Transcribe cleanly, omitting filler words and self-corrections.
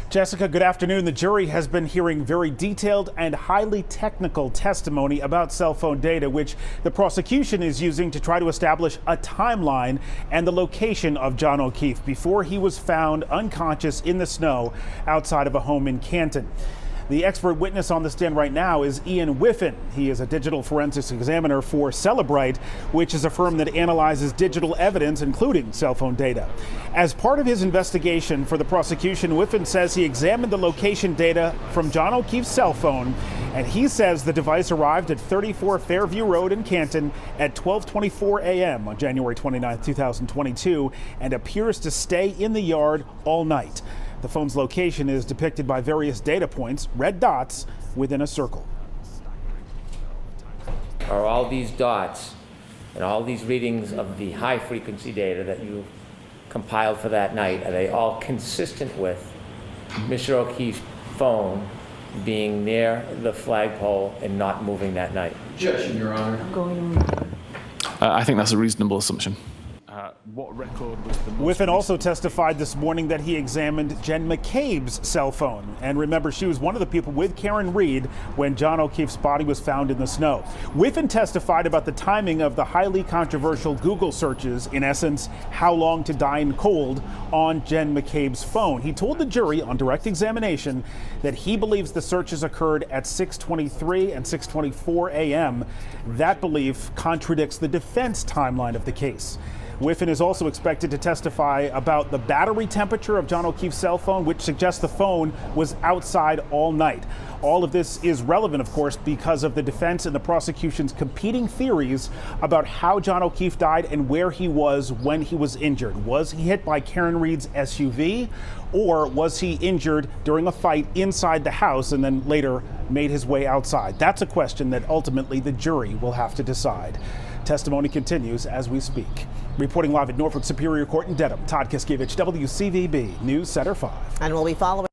Jessica, good afternoon. The jury has been hearing very detailed and highly technical testimony about cell phone data, which the prosecution is using to try to establish a timeline and the location of John O'Keefe before he was found unconscious in the snow outside of a home in Canton. The expert witness on the stand right now is Ian Whiffen. He is a digital forensics examiner for Cellebrite, which is a firm that analyzes digital evidence, including cell phone data. As part of his investigation for the prosecution, Whiffen says he examined the location data from John O'Keefe's cell phone, and he says the device arrived at 34 Fairview Road in Canton at 12:24 a.m. on January 29, 2022, and appears to stay in the yard all night. The phone's location is depicted by various data points, red dots, within a circle. Are all these dots and all these readings of the high frequency data that you compiled for that night, are they all consistent with Mr. O'Keefe's phone being near the flagpole and not moving that night? Objection, Your Honor. I think that's a reasonable assumption. What record was the Whiffen also testified this morning that he examined Jen McCabe's cell phone. And remember, she was one of the people with Karen Reed when John O'Keefe's body was found in the snow. Whiffen testified about the timing of the highly controversial Google searches, in essence, how long to dine cold, on Jen McCabe's phone. He told the jury on direct examination that he believes the searches occurred at 6:23 and 6:24 a.m. That belief contradicts the defense timeline of the case. Whiffen is also expected to testify about the battery temperature of John O'Keefe's cell phone, which suggests the phone was outside all night. All of this is relevant, of course, because of the defense and the prosecution's competing theories about how John O'Keefe died and where he was when he was injured. Was he hit by Karen Reed's SUV, or was he injured during a fight inside the house and then later made his way outside? That's a question that ultimately the jury will have to decide. Testimony continues as we speak. Reporting live at Norfolk Superior Court in Dedham, Todd Kiskiewicz, WCVB News Center 5. And we'll be following